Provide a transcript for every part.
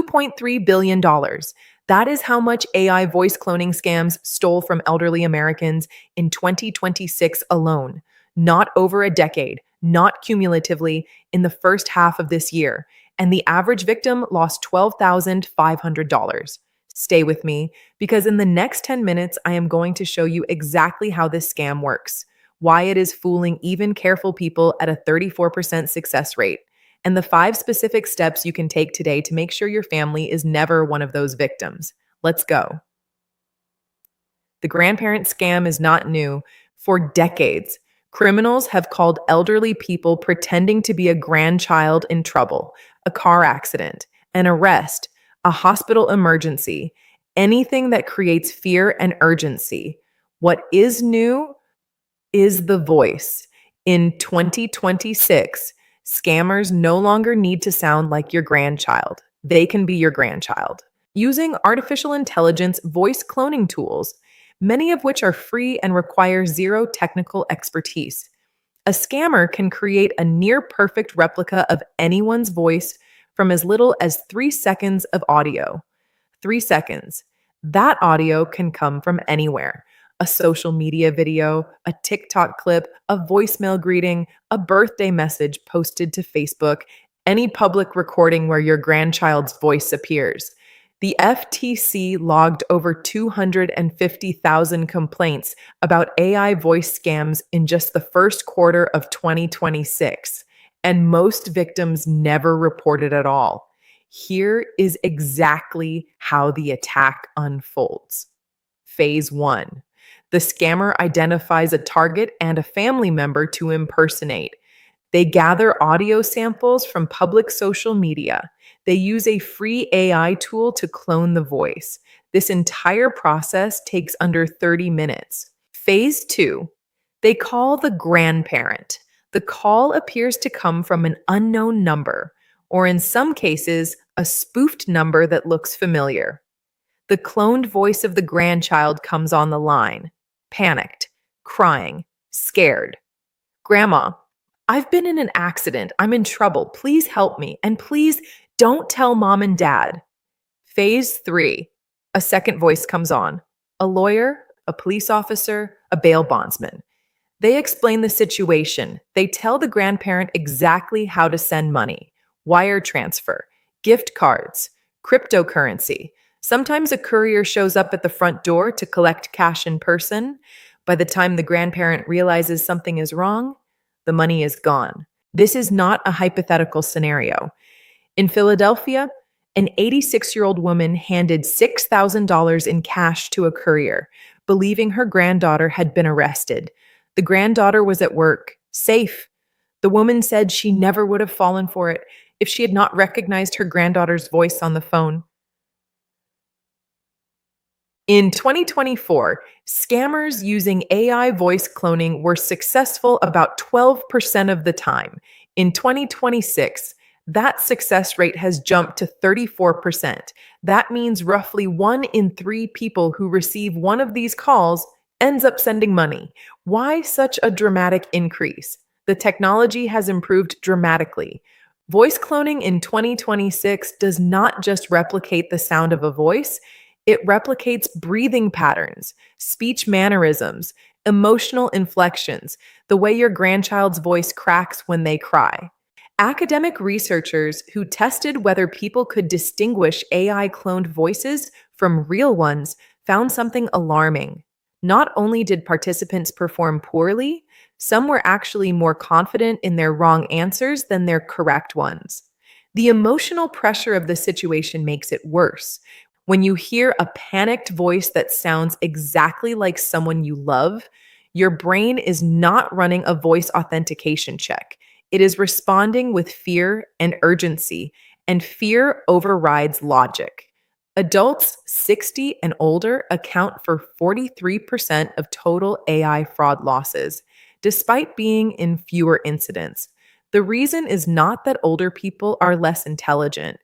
$2.3 billion. That is how much AI voice cloning scams stole from elderly Americans in 2026 alone. Not over a decade, not cumulatively in the first half of this year. And the average victim lost $12,500. Stay with me, because in the next 10 minutes, I am going to show you exactly how this scam works, why it is fooling even careful people at a 34% success rate, and the 5 specific steps you can take today to make sure your family is never one of those victims. Let's go. The grandparent scam is not new. For decades, criminals have called elderly people pretending to be a grandchild in trouble, a car accident, an arrest, a hospital emergency, anything that creates fear and urgency. What is new is the voice. In 2026, scammers no longer need to sound like your grandchild. They can be your grandchild. Using artificial intelligence voice cloning tools, many of which are free and require zero technical expertise. A scammer can create a near-perfect replica of anyone's voice from as little as 3 seconds of audio. 3 seconds. That audio can come from anywhere. A social media video, a TikTok clip, a voicemail greeting, a birthday message posted to Facebook, any public recording where your grandchild's voice appears. The FTC logged over 250,000 complaints about AI voice scams in just the first quarter of 2026, and most victims never reported at all. Here is exactly how the attack unfolds. Phase 1. The scammer identifies a target and a family member to impersonate. They gather audio samples from public social media. They use a free AI tool to clone the voice. This entire process takes under 30 minutes. Phase 2. They call the grandparent. The call appears to come from an unknown number, or in some cases, a spoofed number that looks familiar. The cloned voice of the grandchild comes on the line, panicked, crying, scared. "Grandma, I've been in an accident. I'm in trouble. Please help me. And please don't tell mom and dad." Phase 3. A second voice comes on. A lawyer, a police officer, a bail bondsman. They explain the situation. They tell the grandparent exactly how to send money: wire transfer, gift cards, cryptocurrency. Sometimes a courier shows up at the front door to collect cash in person. By the time the grandparent realizes something is wrong, the money is gone. This is not a hypothetical scenario. In Philadelphia, an 86-year-old woman handed $6,000 in cash to a courier, believing her granddaughter had been arrested. The granddaughter was at work, safe. The woman said she never would have fallen for it if she had not recognized her granddaughter's voice on the phone. In 2024, scammers using AI voice cloning were successful about 12% of the time. In 2026, that success rate has jumped to 34%. That means roughly 1 in 3 people who receive one of these calls ends up sending money. Why such a dramatic increase? The technology has improved dramatically. Voice cloning in 2026 does not just replicate the sound of a voice, it replicates breathing patterns, speech mannerisms, emotional inflections, the way your grandchild's voice cracks when they cry. Academic researchers who tested whether people could distinguish AI cloned voices from real ones found something alarming. Not only did participants perform poorly, some were actually more confident in their wrong answers than their correct ones. The emotional pressure of the situation makes it worse. When you hear a panicked voice that sounds exactly like someone you love, your brain is not running a voice authentication check. It is responding with fear and urgency, and fear overrides logic. Adults 60 and older account for 43% of total AI fraud losses, despite being in fewer incidents. The reason is not that older people are less intelligent.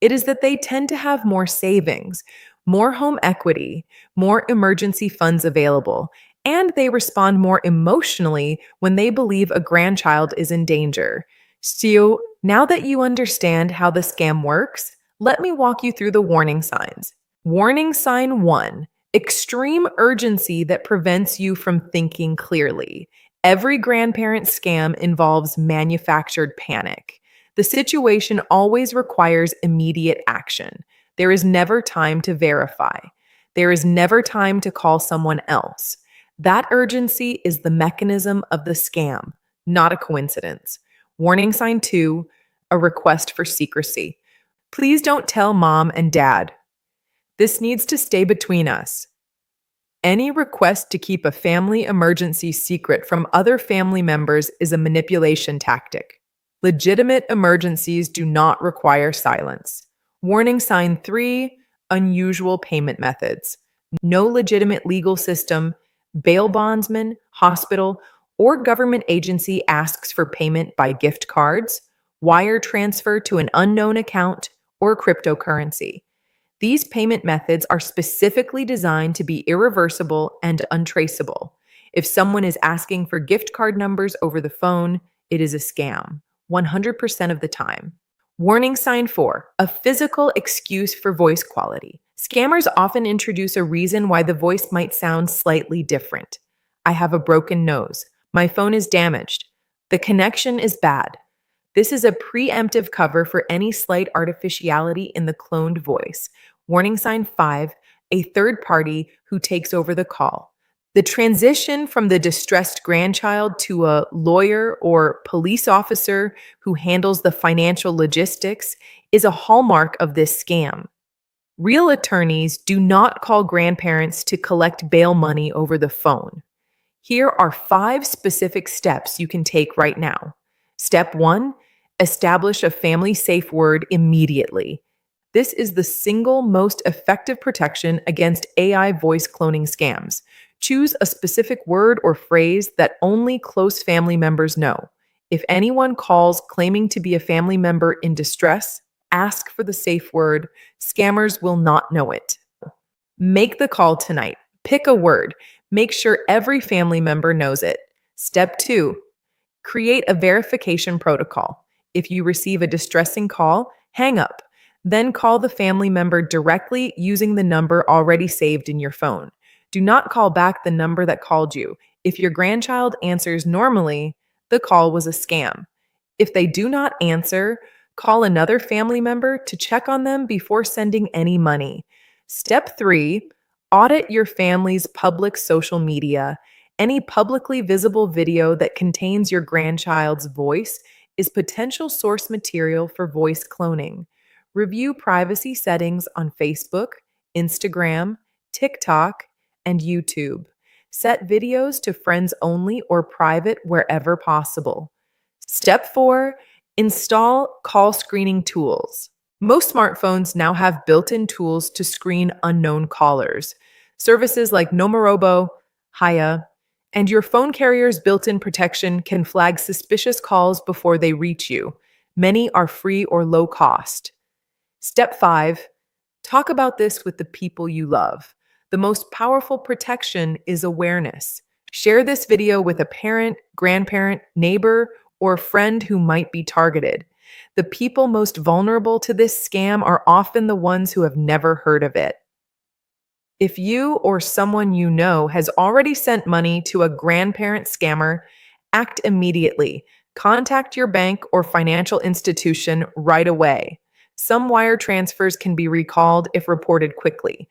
It is that they tend to have more savings, more home equity, more emergency funds available, and they respond more emotionally when they believe a grandchild is in danger. So, now that you understand how the scam works, Let me walk you through the warning signs. Warning sign 1: extreme urgency that prevents you from thinking clearly. Every grandparent scam involves manufactured panic. The situation always requires immediate action. There is never time to verify. There is never time to call someone else. That urgency is the mechanism of the scam, not a coincidence. Warning sign 2: a request for secrecy. Please don't tell mom and dad. This needs to stay between us. Any request to keep a family emergency secret from other family members is a manipulation tactic. Legitimate emergencies do not require silence. Warning sign 3: unusual payment methods. No legitimate legal system, bail bondsman, hospital, or government agency asks for payment by gift cards, wire transfer to an unknown account, or cryptocurrency. These payment methods are specifically designed to be irreversible and untraceable. If someone is asking for gift card numbers over the phone, it is a scam, 100% of the time. Warning sign 4: a physical excuse for voice quality. Scammers often introduce a reason why the voice might sound slightly different. I have a broken nose. My phone is damaged. The connection is bad. This is a preemptive cover for any slight artificiality in the cloned voice. Warning sign 5: a third party who takes over the call. The transition from the distressed grandchild to a lawyer or police officer who handles the financial logistics is a hallmark of this scam. Real attorneys do not call grandparents to collect bail money over the phone. Here are 5 specific steps you can take right now. Step 1: establish a family safe word immediately. This is the single most effective protection against AI voice cloning scams. Choose a specific word or phrase that only close family members know. If anyone calls claiming to be a family member in distress, ask for the safe word. Scammers will not know it. Make the call tonight. Pick a word. Make sure every family member knows it. Step 2: create a verification protocol. If you receive a distressing call, hang up. Then call the family member directly using the number already saved in your phone. Do not call back the number that called you. If your grandchild answers normally, the call was a scam. If they do not answer, call another family member to check on them before sending any money. Step 3: audit your family's public social media. Any publicly visible video that contains your grandchild's voice is potential source material for voice cloning. Review privacy settings on Facebook, Instagram, TikTok, and YouTube. Set videos to friends only or private wherever possible. Step 4: install call screening tools. Most smartphones now have built-in tools to screen unknown callers. Services like Nomorobo, Haya, and your phone carrier's built-in protection can flag suspicious calls before they reach you. Many are free or low cost. Step 5: talk about this with the people you love. The most powerful protection is awareness. Share this video with a parent, grandparent, neighbor, or friend who might be targeted. The people most vulnerable to this scam are often the ones who have never heard of it. If you or someone you know has already sent money to a grandparent scammer, act immediately. Contact your bank or financial institution right away. Some wire transfers can be recalled if reported quickly.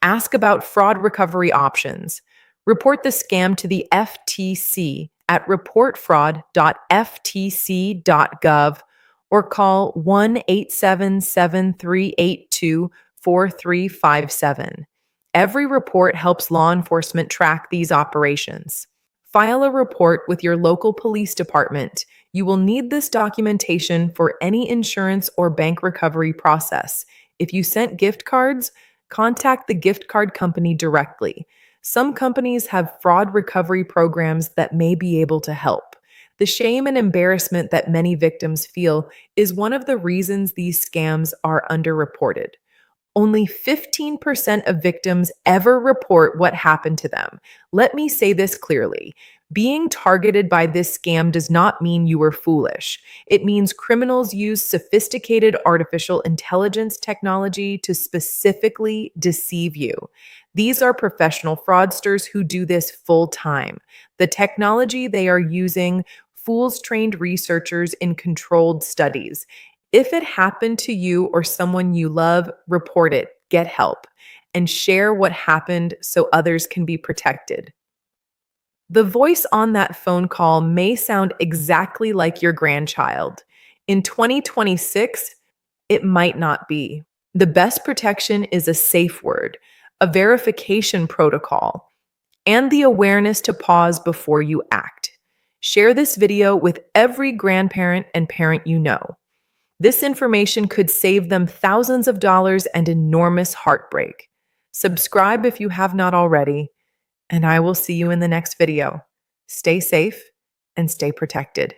Ask about fraud recovery options. Report the scam to the FTC at reportfraud.ftc.gov or call 1-877-382-4357. Every report helps law enforcement track these operations. File a report with your local police department. You will need this documentation for any insurance or bank recovery process. If you sent gift cards, contact the gift card company directly. Some companies have fraud recovery programs that may be able to help. The shame and embarrassment that many victims feel is one of the reasons these scams are underreported. Only 15% of victims ever report what happened to them. Let me say this clearly. Being targeted by this scam does not mean you were foolish. It means criminals use sophisticated artificial intelligence technology to specifically deceive you. These are professional fraudsters who do this full time. The technology they are using fools trained researchers in controlled studies. If it happened to you or someone you love, report it, get help, and share what happened so others can be protected. The voice on that phone call may sound exactly like your grandchild. In 2026, it might not be. The best protection is a safe word, a verification protocol, and the awareness to pause before you act. Share this video with every grandparent and parent you know. This information could save them thousands of dollars and enormous heartbreak. Subscribe if you have not already, and I will see you in the next video. Stay safe and stay protected.